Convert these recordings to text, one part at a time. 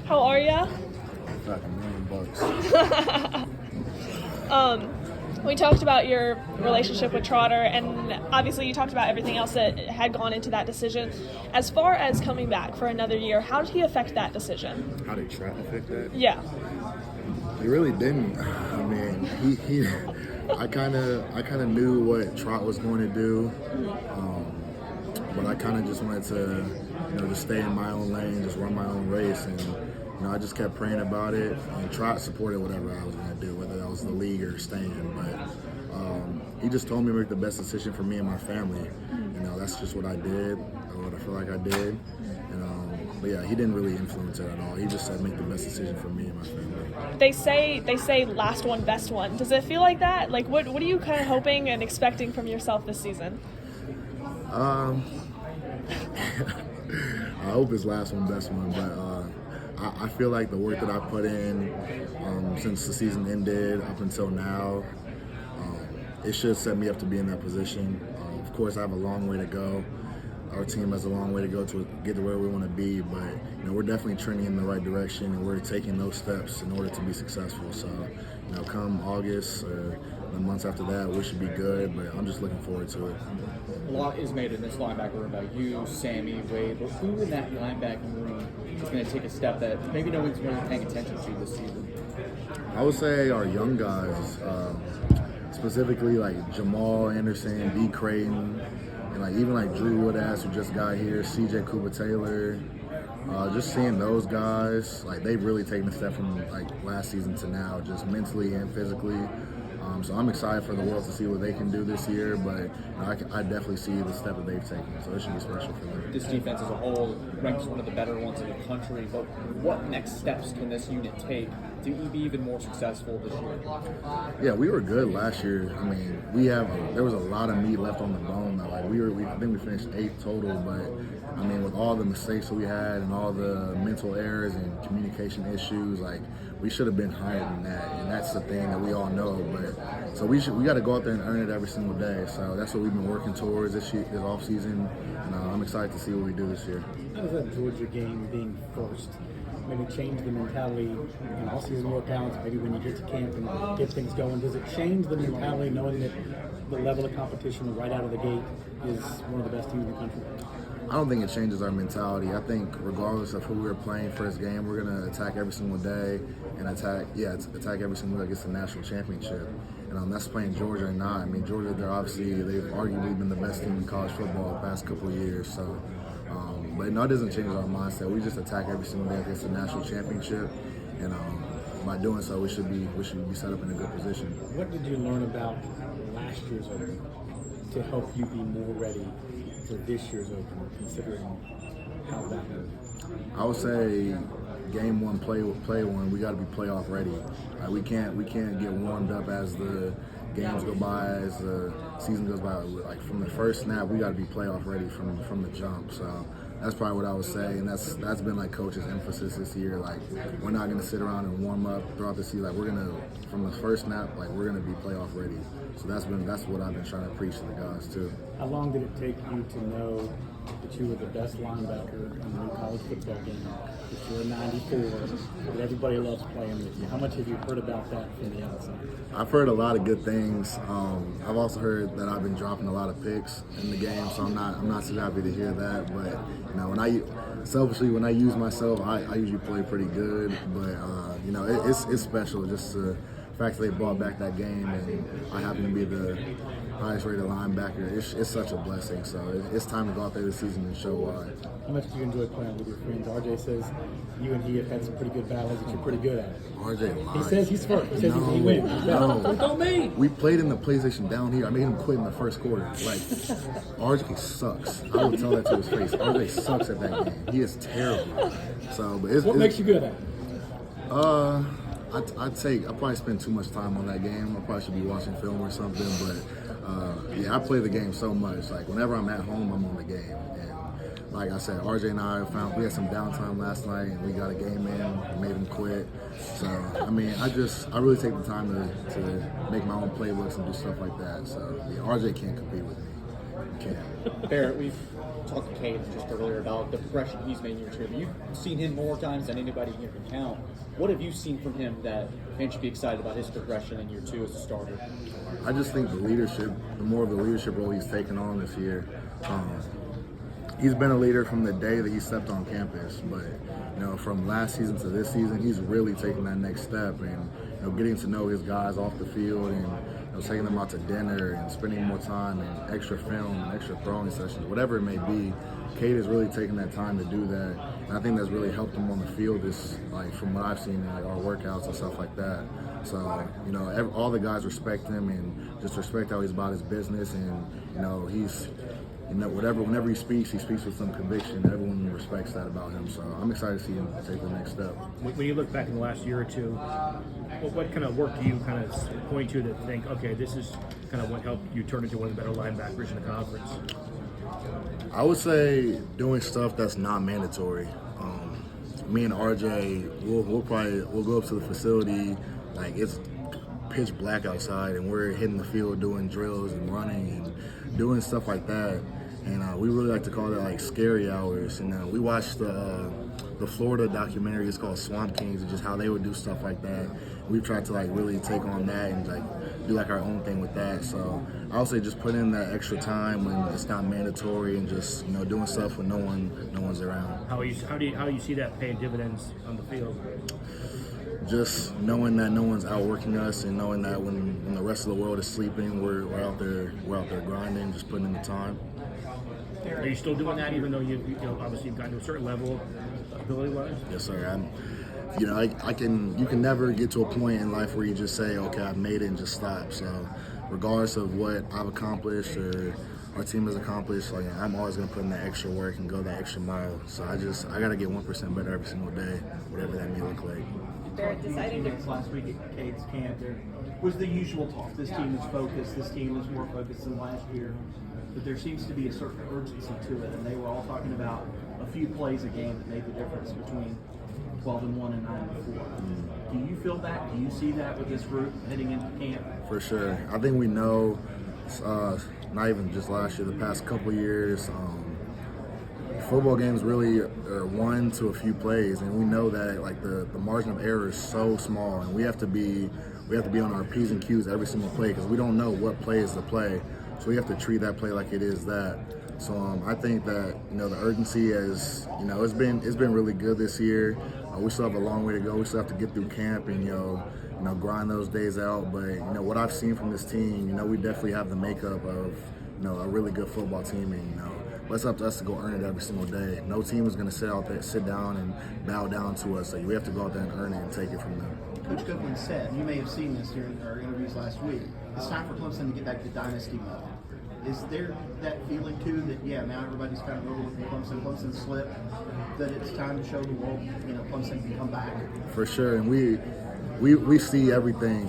How are ya? Like $1 million. We talked about your relationship with Trotter, and obviously you talked about everything else that had gone into that decision. As far as coming back for another year, how did he affect that decision? How did Trot affect that? Yeah. He really didn't. I mean, he I kind of knew what Trot was going to do, but I kind of just wanted to, just stay in my own lane, just run my own race, and I just kept praying about it. And Trot supported whatever I was going to do, whether that was the league or staying. But he just told me to make the best decision for me and my family. That's just what I did, or what I feel like I did. But yeah, he didn't really influence it at all. He just said make the best decision for me and my family. They say last one, best one. Does it feel like that? Like, what are you kind of hoping and expecting from yourself this season? I hope it's last one, best one. But I feel like the work that I put in since the season ended up until now, it should set me up to be in that position. Of course, I have a long way to go. Our team has a long way to go to get to where we want to be, but we're definitely trending in the right direction, and we're taking those steps in order to be successful. So, come August or the months after that, we should be good. But I'm just looking forward to it. A lot is made in this linebacker room about you, Sammy, Wade. But who in that linebacking room is going to take a step that maybe no one's really paying attention to this season? I would say our young guys, specifically like Jamal Anderson, D. Creighton. And even Drew Woodass, who just got here, CJ Kuba Taylor, just seeing those guys, they've really taken a step from last season to now, just mentally and physically. So I'm excited for the world to see what they can do this year, but I definitely see the step that they've taken, so it should be special for them. This defense as a whole ranks one of the better ones in the country, but what next steps can this unit take to be even more successful this year? Yeah, we were good last year. I mean, there was a lot of meat left on the bone. Though. I think we finished 8th total, but I mean, with all the mistakes that we had and all the mental errors and communication issues, we should have been higher than that, and that's the thing that we all know. But so we got to go out there and earn it every single day. So that's what we've been working towards this off season, and I'm excited to see what we do this year. How does that Georgia game being first maybe change the mentality in all-season workouts, maybe when you get to camp and get things going? Does it change the mentality knowing that the level of competition right out of the gate is one of the best teams in the country? I don't think it changes our mentality. I think regardless of who we're playing first game, we're going to attack every single day and attack every single day against the national championship. And that's playing Georgia or not. I mean, Georgia, they've arguably been the best team in college football the past couple of years. So, but no, it doesn't change our mindset. We just attack every single day against the national championship, and by doing so, we should be set up in a good position. What did you learn about last year's Open to help you be more ready for this year's Open, considering how that went? I would say game one, play one. We got to be playoff ready. We can't get warmed up as the games go by, as the season goes by. From the first snap, we got to be playoff ready from the jump. So that's probably what I would say, and that's been coach's emphasis this year. We're not going to sit around and warm up throughout the season. We're going to, from the first snap, we're going to be playoff ready. So that's what I've been trying to preach to the guys too. How long did it take you to know that you were the best linebacker in the new college football game, that you're a 94, that everybody loves playing with you? How much have you heard about that from the outside? I've heard a lot of good things. I've also heard that I've been dropping a lot of picks in the game, so I'm not so happy to hear that. But when I use myself, I usually play pretty good. But it's special just the fact that they brought back that game, and I happen to be the highest rated linebacker. It's such a blessing. So it's time to go out there this season and show why. How much do you enjoy playing with your friends? RJ says you and he have had some pretty good battles that you're pretty good at it. RJ lied. He says he's first. He says he wins. Don't me. We played in the PlayStation down here. I made him quit in the first quarter. RJ sucks. I would tell that to his face. RJ sucks at that game. He is terrible. So, but what makes you good at it? I probably spend too much time on that game. I probably should be watching film or something, but I play the game so much. Whenever I'm at home, I'm on the game. And like I said, RJ and I we had some downtime last night, and we got a game in, made him quit. So, I mean, I really take the time to make my own playbooks and do stuff like that. So, RJ can't compete with me. He can't. Barrett, we've talked to Cade just earlier about the progression he's made in year 2. You've seen him more times than anybody here can count. What have you seen from him that fans should be excited about his progression in year 2 as a starter? I just think the more of the leadership role he's taken on this year. He's been a leader from the day that he stepped on campus, but from last season to this season, he's really taken that next step and getting to know his guys off the field and taking them out to dinner and spending more time and extra film and extra throwing sessions, whatever it may be. Cade has really taken that time to do that, and I think that's really helped him on the field. From what I've seen in our workouts and stuff like that. So all the guys respect him and just respect how he's about his business, and he's. Whenever he speaks with some conviction. Everyone respects that about him. So I'm excited to see him take the next step. When you look back in the last year or two, what kind of work do you kind of point to think, okay, this is kind of what helped you turn into one of the better linebackers in the conference? I would say doing stuff that's not mandatory. Me and RJ, we'll go up to the facility like it's pitch black outside, and we're hitting the field doing drills and running and doing stuff like that. And we really like to call it like scary hours. And we watched the Florida documentary. It's called Swamp Kings, and just how they would do stuff like that. We've tried to like really take on that and like do like our own thing with that. So I would say just put in that extra time when it's not mandatory, and just doing stuff when no one's around. How do you see that paying dividends on the field? Just knowing that no one's outworking us, and knowing that when the rest of the world is sleeping, we're out there grinding, just putting in the time. Are you still doing that, even though you obviously you've gotten to a certain level, ability-wise? Yes, sir. You can never get to a point in life where you just say, okay, I've made it, and just stop. So, regardless of what I've accomplished or our team has accomplished, I'm always going to put in that extra work and go that extra mile. So I got to get 1% better every single day, whatever that may look like. Barrett, deciding to last week at Cade's camp, there was the usual talk. This team is focused. This team is more focused than last year. But there seems to be a certain urgency to it, and they were all talking about a few plays a game that made the difference between 12-1 and 9-4. Do you feel that? Do you see that with this group heading into camp? For sure. I think we know, not even just last year, the past couple years, football games really are won to a few plays, and we know that like the margin of error is so small, and we have to be on our P's and Q's every single play, because we don't know what play is the play. So we have to treat that play like it is that. So I think that the urgency is it's been really good this year. We still have a long way to go. We still have to get through camp and grind those days out. But what I've seen from this team, we definitely have the makeup of a really good football team, and it's up to us to go earn it every single day. No team is going to sit down and bow down to us. So we have to go out there and earn it and take it from them. Coach Goodwin said, you may have seen this during our interviews last week, it's time for Clemson to get back to dynasty mode. Is there that feeling too that now everybody's kind of rolling with Clemson slipped, that it's time to show the world Clemson can come back? For sure, and we see everything.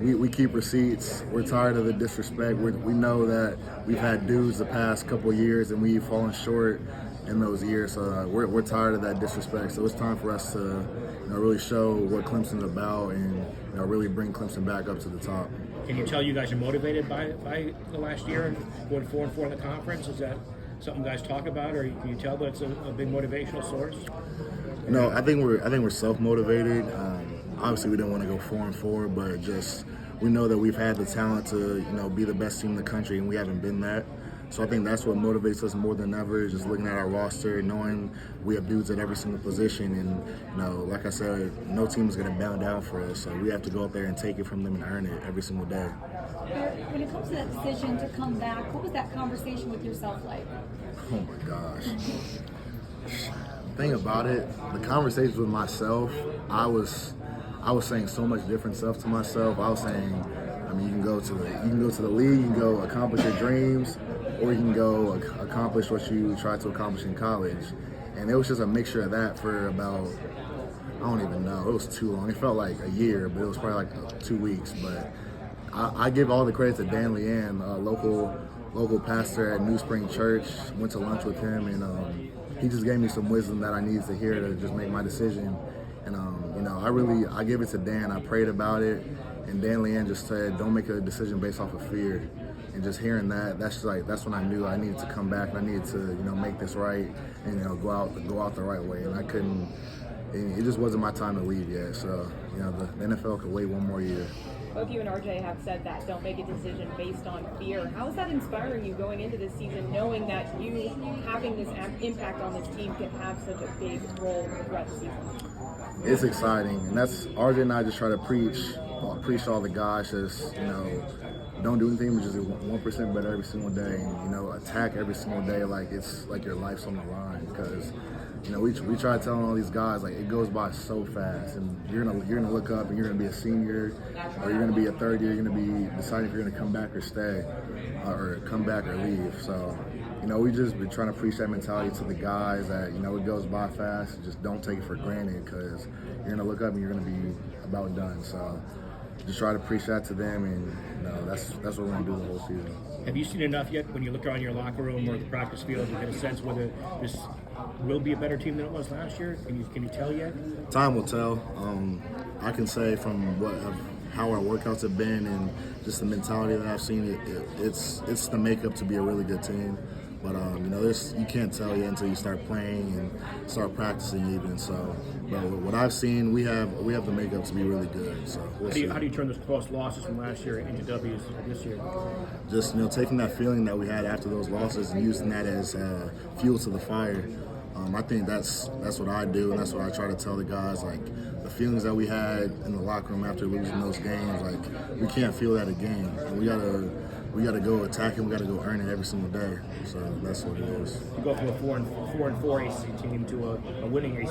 We keep receipts. We're tired of the disrespect. We know that we've had dues the past couple of years, and we've fallen short in those years. So we're tired of that disrespect. So it's time for us to really show what Clemson's about, and really bring Clemson back up to the top. Can you tell you guys are motivated by the last year and going 4-4 in the conference? Is that something guys talk about, or can you tell that it's a big motivational source? No, I think we're self-motivated. Obviously, we didn't want to go 4-4, but just we know that we've had the talent to be the best team in the country, and we haven't been that. So I think that's what motivates us more than ever, just looking at our roster, knowing we have dudes at every single position. And, like I said, no team is going to bow down for us. So we have to go out there and take it from them and earn it every single day. When it comes to that decision to come back, what was that conversation with yourself like? Oh, my gosh. The thing about it, the conversations with myself, I was saying so much different stuff to myself. I was saying, you can go to the league, you can go accomplish your dreams, or you can go accomplish what you tried to accomplish in college. And it was just a mixture of that for about, I don't even know, it was too long. It felt like a year, but it was probably like 2 weeks. But I give all the credit to Dan Leanne, local pastor at New Spring Church. Went to lunch with him, and he just gave me some wisdom that I needed to hear to just make my decision. And I give it to Dan. I prayed about it, and Dan Leanne just said, don't make a decision based off of fear. And just hearing that, that's when I knew I needed to come back and I needed to, make this right and, go out the right way. And I couldn't, it just wasn't my time to leave yet. So, the NFL could wait one more year. Both you and RJ have said that don't make a decision based on fear. How is that inspiring you going into this season, knowing that you having this impact on this team can have such a big role throughout the season? It's exciting, and that's RJ and I just try to preach to all the guys, just don't do anything but just 1% better every single day, and attack every single day like it's like your life's on the line, because we try telling all these guys like it goes by so fast, and you're gonna look up and you're gonna be a senior, or you're gonna be a third year, you're gonna be deciding if you're gonna come back or stay, or come back or leave. So we just been trying to preach that mentality to the guys that it goes by fast. Just don't take it for granted, because you're gonna look up and you're gonna be about done. So just try to preach that to them, and that's what we're gonna do the whole season. Have you seen enough yet when you look around your locker room or the practice field to get a sense whether this will be a better team than it was last year? Can you tell yet? Time will tell. I can say from how our workouts have been and just the mentality that I've seen, it's the makeup to be a really good team. But you can't tell yet until you start playing and start practicing even. So, but what I've seen, we have the makeup to be really good. So we'll see. How do you turn those close losses from last year into W's this year? Just taking that feeling that we had after those losses and using that as fuel to the fire. I think that's what I do, and that's what I try to tell the guys. Like the feelings that we had in the locker room after losing those games, like we can't feel that again. And we gotta go attack it. We gotta go earn it every single day. So that's what it is. You go from a 4-4 ACC team to a winning ACC